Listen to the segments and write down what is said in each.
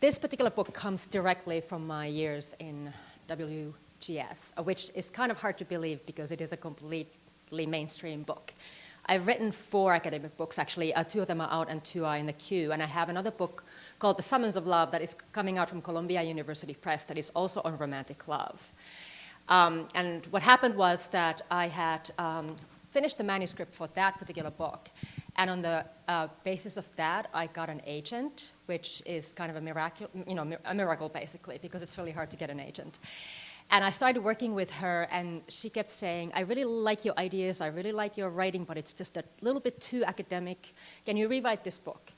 this particular book comes directly from my years in WGS, which is kind of hard to believe because it is a completely mainstream book. I've written 4 academic books, actually. 2 of them are out and 2 are in the queue. And I have another book called The Summons of Love that is coming out from Columbia University Press that is also on romantic love. And what happened was that I had finished the manuscript for that particular book. And on the basis of that, I got an agent, which is kind of a miracle, basically, because it's really hard to get an agent. And I started working with her, and she kept saying, I really like your ideas, I really like your writing, but it's just a little bit too academic. Can you rewrite this book?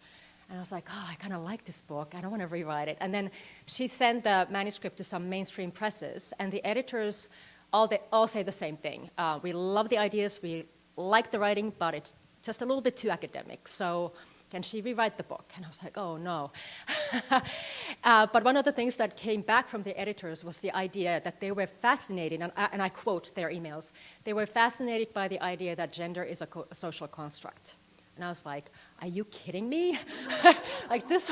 And I was like, oh, I kind of like this book. I don't want to rewrite it. And then she sent the manuscript to some mainstream presses, and the editors all say the same thing. We love the ideas, we like the writing, but it's just a little bit too academic. So can she rewrite the book? And I was like, oh, no. But one of the things that came back from the editors was the idea that they were fascinated, and I quote their emails, they were fascinated by the idea that gender is a social construct. And I was like, are you kidding me? Like this,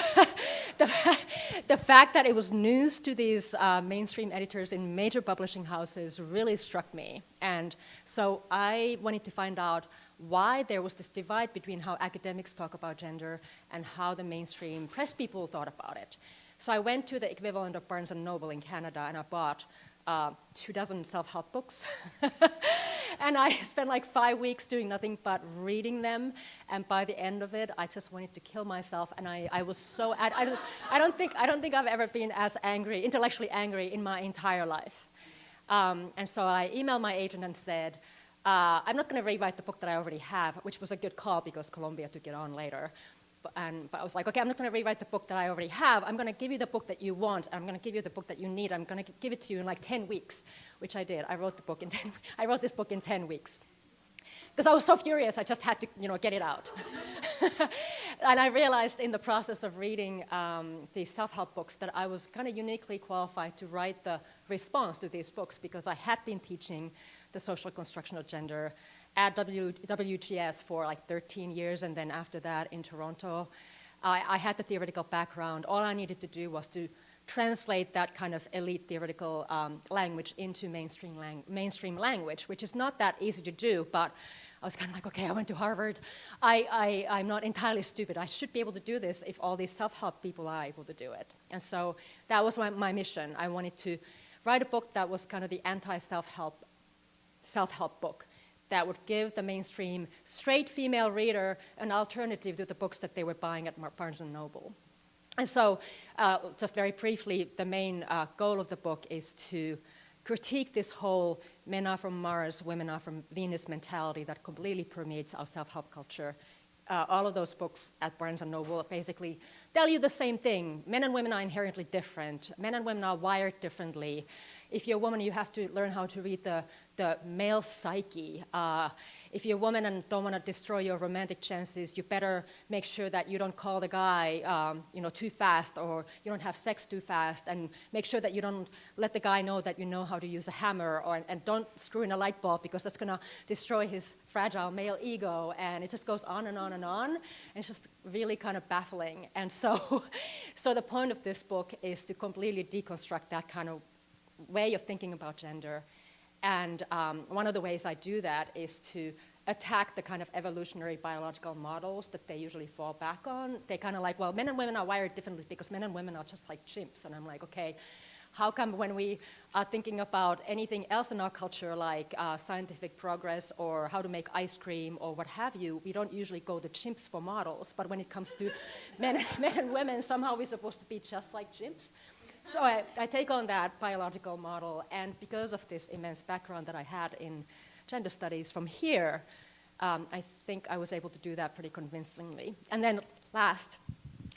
the fact that it was news to these mainstream editors in major publishing houses really struck me. And so I wanted to find out why there was this divide between how academics talk about gender and how the mainstream press people thought about it. So I went to the equivalent of Barnes & Noble in Canada, and I bought 24 self-help books. And I spent like 5 weeks doing nothing but reading them. And by the end of it, I just wanted to kill myself. And I was so, I don't think I've ever been as angry, intellectually angry in my entire life. And so I emailed my agent and said, I'm not going to rewrite the book that I already have, which was a good call because Columbia took it on later. But I was like, okay, I'm not going to rewrite the book that I already have. I'm going to give you the book that you want. I'm going to give you the book that you need. I'm going to give it to you in like 10 weeks, which I did. I wrote this book in 10 weeks. Because I was so furious, I just had to, get it out. And I realized in the process of reading these self-help books that I was kind of uniquely qualified to write the response to these books because I had been teaching the social construction of gender at WGS for like 13 years, and then after that in Toronto. I had the theoretical background. All I needed to do was to translate that kind of elite theoretical language into mainstream language, which is not that easy to do, but I was kind of like, okay, I went to Harvard. I'm not entirely stupid. I should be able to do this if all these self-help people are able to do it. And so that was my mission. I wanted to write a book that was kind of the anti-self-help book that would give the mainstream straight female reader an alternative to the books that they were buying at Barnes & Noble. And so, just very briefly, the main goal of the book is to critique this whole men are from Mars, women are from Venus mentality that completely permeates our self-help culture. All of those books at Barnes & Noble basically tell you the same thing. Men and women are inherently different. Men and women are wired differently. If you're a woman, you have to learn how to read the male psyche. If you're a woman and don't want to destroy your romantic chances, you better make sure that you don't call the guy too fast, or you don't have sex too fast, and make sure that you don't let the guy know that you know how to use a hammer, and don't screw in a light bulb because that's going to destroy his fragile male ego, and it just goes on and on and on, and it's just really kind of baffling. And so the point of this book is to completely deconstruct that kind of way of thinking about gender. And one of the ways I do that is to attack the kind of evolutionary biological models that they usually fall back on. They kind of like, well, men and women are wired differently because men and women are just like chimps. And I'm like, okay, how come when we are thinking about anything else in our culture, like scientific progress or how to make ice cream or what have you, we don't usually go to chimps for models. But when it comes to men and women, somehow we're supposed to be just like chimps. So I take on that biological model, and because of this immense background that I had in gender studies from here, I think I was able to do that pretty convincingly. And then last,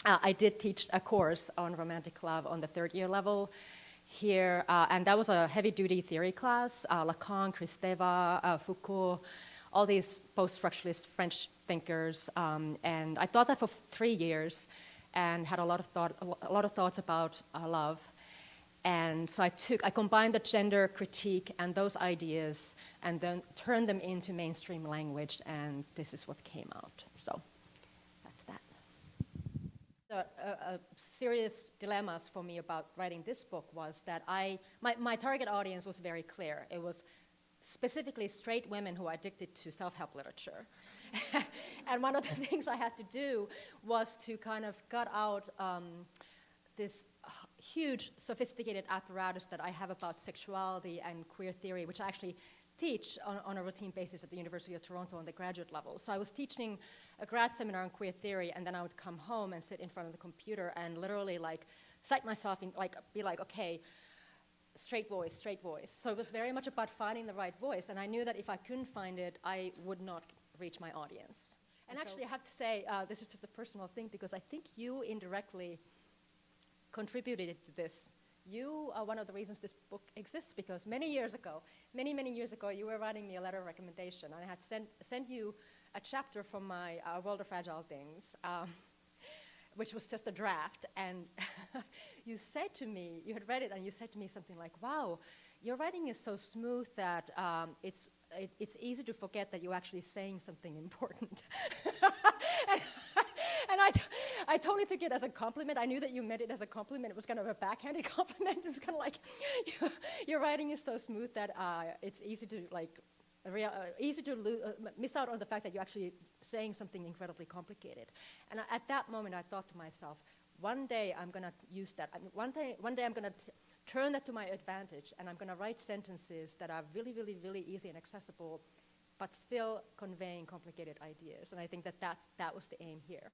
I did teach a course on romantic love on the 3rd year level here, and that was a heavy-duty theory class. Lacan, Kristeva, Foucault, all these post-structuralist French thinkers, and I taught that for 3 years. And had a lot of thoughts about love. And so I combined the gender critique and those ideas and then turned them into mainstream language, and this is what came out. So that's that. So, serious dilemmas for me about writing this book was that my target audience was very clear. It was specifically straight women who are addicted to self-help literature. And one of the things I had to do was to kind of gut out this huge sophisticated apparatus that I have about sexuality and queer theory, which I actually teach on a routine basis at the University of Toronto on the graduate level. So I was teaching a grad seminar on queer theory, and then I would come home and sit in front of the computer and literally like cite myself and like be like, okay, straight voice, straight voice. So it was very much about finding the right voice, and I knew that if I couldn't find it, I would not reach my audience. And actually, I have to say, this is just a personal thing, because I think you indirectly contributed to this. You are one of the reasons this book exists, because many years ago, many years ago, you were writing me a letter of recommendation, and I had sent you a chapter from my World of Fragile Things, which was just a draft, and you said to me, you had read it, and you said to me something like, wow, your writing is so smooth that it's easy to forget that you're actually saying something important. And I totally took it as a compliment. I knew that you meant it as a compliment. It was kind of a backhanded compliment. It was kind of like, your writing is so smooth that it's easy to miss out on the fact that you're actually saying something incredibly complicated. And at that moment, I thought to myself, one day I'm going to use that. One day I'm going to turn that to my advantage, and I'm going to write sentences that are really, really, really easy and accessible, but still conveying complicated ideas. And I think that was the aim here.